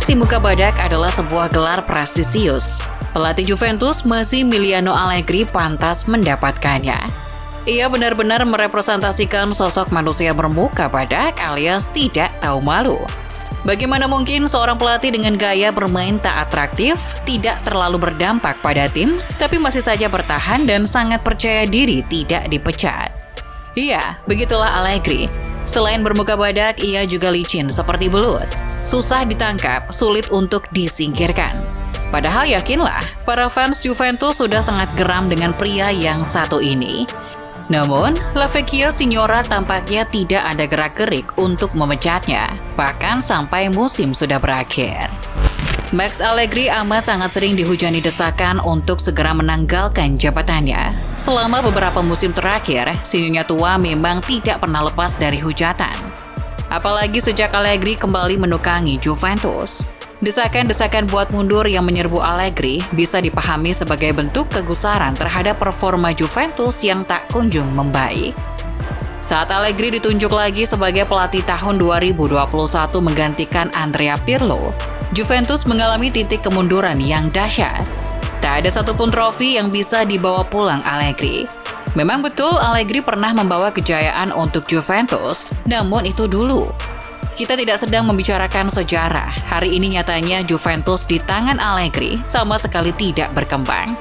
si Muka Badak adalah sebuah gelar prestisius. Pelatih Juventus Massimiliano Allegri pantas mendapatkannya. Ia benar-benar merepresentasikan sosok manusia bermuka badak alias tidak tahu malu. Bagaimana mungkin seorang pelatih dengan gaya bermain tak atraktif, tidak terlalu berdampak pada tim, tapi masih saja bertahan dan sangat percaya diri tidak dipecat? Iya, begitulah Allegri. Selain bermuka badak, ia juga licin seperti belut. Susah ditangkap, sulit untuk disingkirkan. Padahal yakinlah, para fans Juventus sudah sangat geram dengan pria yang satu ini. Namun, La Vecchia Signora tampaknya tidak ada gerak-gerik untuk memecatnya, bahkan sampai musim sudah berakhir. Max Allegri amat sangat sering dihujani desakan untuk segera menanggalkan jabatannya. Selama beberapa musim terakhir, si nyonya tua memang tidak pernah lepas dari hujatan. Apalagi sejak Allegri kembali menukangi Juventus. Desakan-desakan buat mundur yang menyerbu Allegri bisa dipahami sebagai bentuk kegusaran terhadap performa Juventus yang tak kunjung membaik. Saat Allegri ditunjuk lagi sebagai pelatih tahun 2021 menggantikan Andrea Pirlo, Juventus mengalami titik kemunduran yang dahsyat. Tak ada satupun trofi yang bisa dibawa pulang Allegri. Memang betul Allegri pernah membawa kejayaan untuk Juventus, namun itu dulu. Kita tidak sedang membicarakan sejarah. Hari ini nyatanya Juventus di tangan Allegri sama sekali tidak berkembang.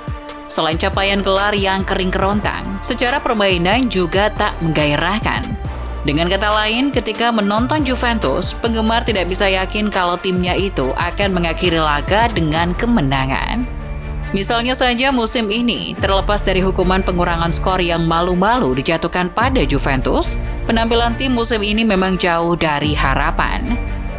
Selain capaian gelar yang kering kerontang, secara permainan juga tak menggairahkan. Dengan kata lain, ketika menonton Juventus, penggemar tidak bisa yakin kalau timnya itu akan mengakhiri laga dengan kemenangan. Misalnya saja musim ini, terlepas dari hukuman pengurangan skor yang malu-malu dijatuhkan pada Juventus, penampilan tim musim ini memang jauh dari harapan.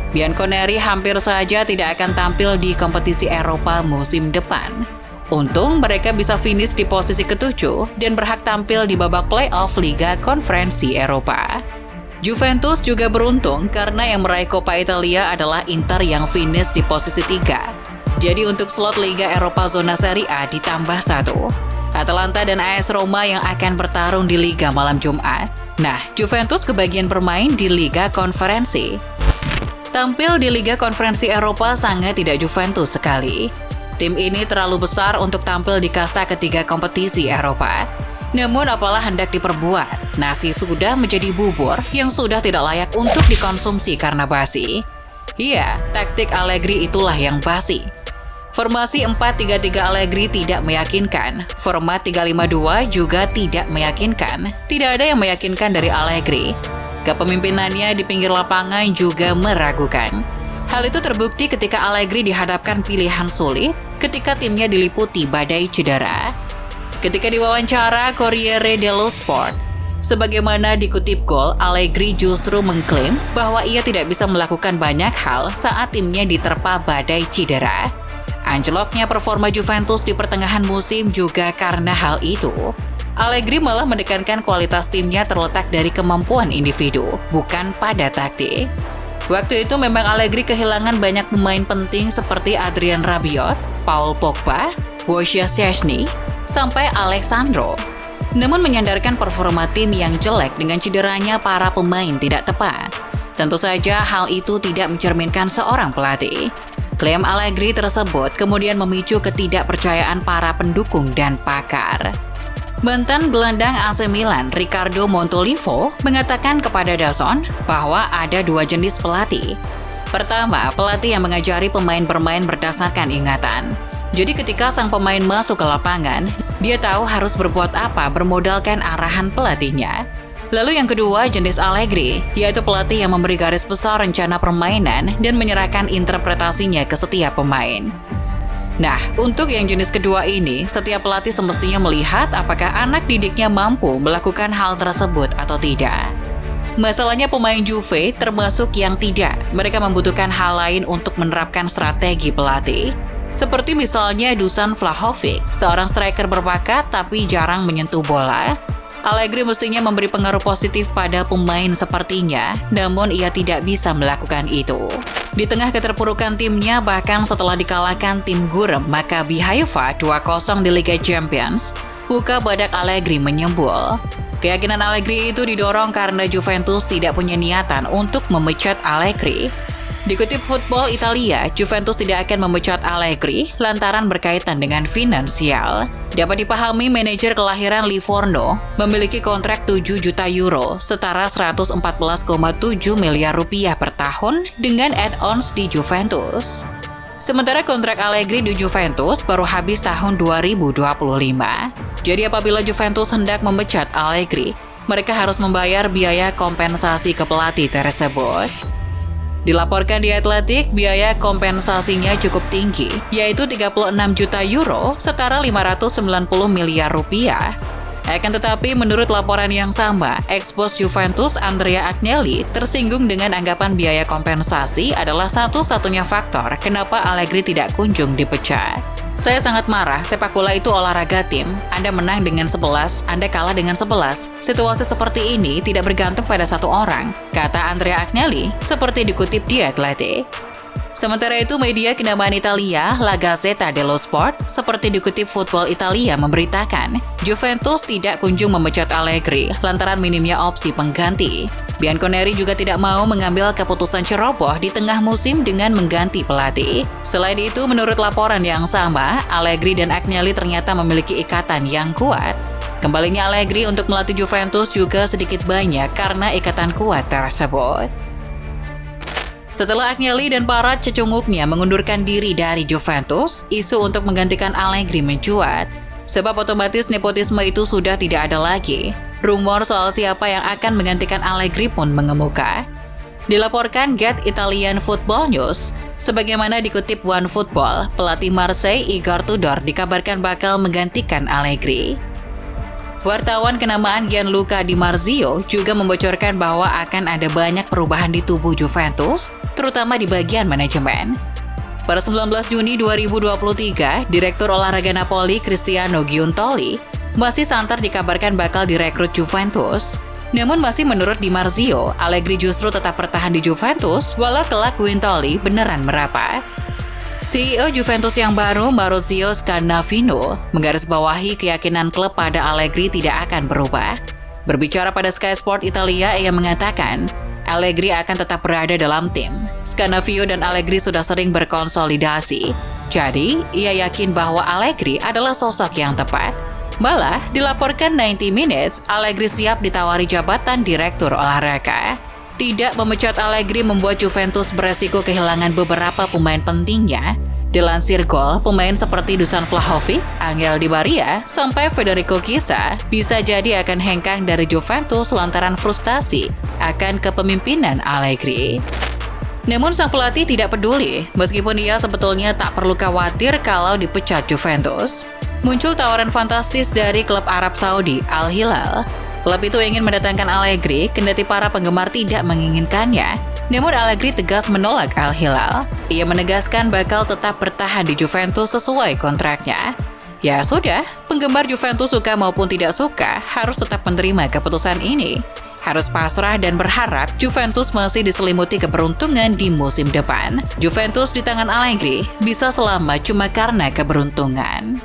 Bianconeri hampir saja tidak akan tampil di kompetisi Eropa musim depan. Untung mereka bisa finish di posisi ke-7 dan berhak tampil di babak playoff Liga Konferensi Eropa. Juventus juga beruntung karena yang meraih Coppa Italia adalah Inter yang finish di posisi 3. Jadi untuk slot Liga Eropa zona Serie A ditambah 1. Atalanta dan AS Roma yang akan bertarung di Liga malam Jumat. Nah, Juventus kebagian bermain di Liga Konferensi. Tampil di Liga Konferensi Eropa sangat tidak Juventus sekali. Tim ini terlalu besar untuk tampil di kasta ketiga kompetisi Eropa. Namun apalah hendak diperbuat, nasi sudah menjadi bubur yang sudah tidak layak untuk dikonsumsi karena basi. Iya, taktik Allegri itulah yang basi. Formasi 4-3-3 Allegri tidak meyakinkan, format 3-5-2 juga tidak meyakinkan. Tidak ada yang meyakinkan dari Allegri. Kepemimpinannya di pinggir lapangan juga meragukan. Hal itu terbukti ketika Allegri dihadapkan pilihan sulit, ketika timnya diliputi badai cedera. Ketika diwawancara Corriere dello Sport, sebagaimana dikutip Gol, Allegri justru mengklaim bahwa ia tidak bisa melakukan banyak hal saat timnya diterpa badai cedera. Anjloknya performa Juventus di pertengahan musim juga karena hal itu. Allegri malah menekankan kualitas timnya terletak dari kemampuan individu, bukan pada taktik. Waktu itu memang Allegri kehilangan banyak pemain penting seperti Adrian Rabiot, Paul Pogba, Wojciech Szczęsny, sampai Alexandro. Namun menyandarkan performa tim yang jelek dengan cederanya para pemain tidak tepat. Tentu saja hal itu tidak mencerminkan seorang pelatih. Klaim Allegri tersebut kemudian memicu ketidakpercayaan para pendukung dan pakar. Mantan gelandang AC Milan Riccardo Montolivo mengatakan kepada DAZN bahwa ada dua jenis pelatih. Pertama, pelatih yang mengajari pemain bermain berdasarkan ingatan. Jadi ketika sang pemain masuk ke lapangan, dia tahu harus berbuat apa bermodalkan arahan pelatihnya. Lalu yang kedua, jenis Allegri, yaitu pelatih yang memberi garis besar rencana permainan dan menyerahkan interpretasinya ke setiap pemain. Nah, untuk yang jenis kedua ini, setiap pelatih semestinya melihat apakah anak didiknya mampu melakukan hal tersebut atau tidak. Masalahnya pemain Juve termasuk yang tidak. Mereka membutuhkan hal lain untuk menerapkan strategi pelatih. Seperti misalnya Dusan Vlahovic, seorang striker berbakat tapi jarang menyentuh bola. Allegri mestinya memberi pengaruh positif pada pemain sepertinya, namun ia tidak bisa melakukan itu. Di tengah keterpurukan timnya, bahkan setelah dikalahkan tim gurem Maccabi Haifa 2-0 di Liga Champions, Muka Badak Allegri menyembul. Keyakinan Allegri itu didorong karena Juventus tidak punya niatan untuk memecat Allegri. Dikutip Football Italia, Juventus tidak akan memecat Allegri lantaran berkaitan dengan finansial. Dapat dipahami manajer kelahiran Livorno memiliki kontrak 7 juta euro setara 114,7 miliar rupiah per tahun dengan add-ons di Juventus. Sementara kontrak Allegri di Juventus baru habis tahun 2025. Jadi apabila Juventus hendak memecat Allegri, mereka harus membayar biaya kompensasi ke pelatih tersebut. Dilaporkan di Atletik, biaya kompensasinya cukup tinggi, yaitu 36 juta euro, setara 590 miliar rupiah. Akan tetapi, menurut laporan yang sama, ex-bos Juventus Andrea Agnelli tersinggung dengan anggapan biaya kompensasi adalah satu-satunya faktor kenapa Allegri tidak kunjung dipecat. Saya sangat marah, sepak bola itu olahraga tim. Anda menang dengan 11, Anda kalah dengan 11. Situasi seperti ini tidak bergantung pada satu orang, kata Andrea Agnelli, seperti dikutip di Atletik. Sementara itu, media kenamaan Italia, La Gazzetta dello Sport, seperti dikutip Football Italia memberitakan, Juventus tidak kunjung memecat Allegri lantaran minimnya opsi pengganti. Bianconeri juga tidak mau mengambil keputusan ceroboh di tengah musim dengan mengganti pelatih. Selain itu, menurut laporan yang sama, Allegri dan Agnelli ternyata memiliki ikatan yang kuat. Kembalinya Allegri untuk melatih Juventus juga sedikit banyak karena ikatan kuat tersebut. Setelah Agnelli dan para cecunguknya mengundurkan diri dari Juventus, isu untuk menggantikan Allegri mencuat. Sebab otomatis nepotisme itu sudah tidak ada lagi. Rumor soal siapa yang akan menggantikan Allegri pun mengemuka. Dilaporkan Get Italian Football News, sebagaimana dikutip One Football, pelatih Marseille Igor Tudor dikabarkan bakal menggantikan Allegri. Wartawan kenamaan Gianluca Di Marzio juga membocorkan bahwa akan ada banyak perubahan di tubuh Juventus, terutama di bagian manajemen. Pada 19 Juni 2023, Direktur Olahraga Napoli Cristiano Giuntoli masih santer dikabarkan bakal direkrut Juventus. Namun masih menurut Di Marzio, Allegri justru tetap bertahan di Juventus walau kelak Giuntoli beneran merapat. CEO Juventus yang baru, Maurizio Scannavino, menggarisbawahi keyakinan klub pada Allegri tidak akan berubah. Berbicara pada Sky Sport Italia, ia mengatakan, Allegri akan tetap berada dalam tim. Scannavino dan Allegri sudah sering berkonsolidasi. Jadi, ia yakin bahwa Allegri adalah sosok yang tepat. Malah, dilaporkan 90 Minutes, Allegri siap ditawari jabatan Direktur Olahraga. Tidak memecat Allegri membuat Juventus beresiko kehilangan beberapa pemain pentingnya. Dilansir Gol, pemain seperti Dusan Vlahovic, Angel Di Maria, sampai Federico Chiesa bisa jadi akan hengkang dari Juventus lantaran frustasi akan kepemimpinan Allegri. Namun sang pelatih tidak peduli, meskipun ia sebetulnya tak perlu khawatir kalau dipecat Juventus. Muncul tawaran fantastis dari klub Arab Saudi, Al Hilal. Klub itu ingin mendatangkan Allegri, kendati para penggemar tidak menginginkannya. Namun Allegri tegas menolak Al Hilal. Ia menegaskan bakal tetap bertahan di Juventus sesuai kontraknya. Ya sudah, penggemar Juventus suka maupun tidak suka harus tetap menerima keputusan ini. Harus pasrah dan berharap Juventus masih diselimuti keberuntungan di musim depan. Juventus di tangan Allegri bisa selamat cuma karena keberuntungan.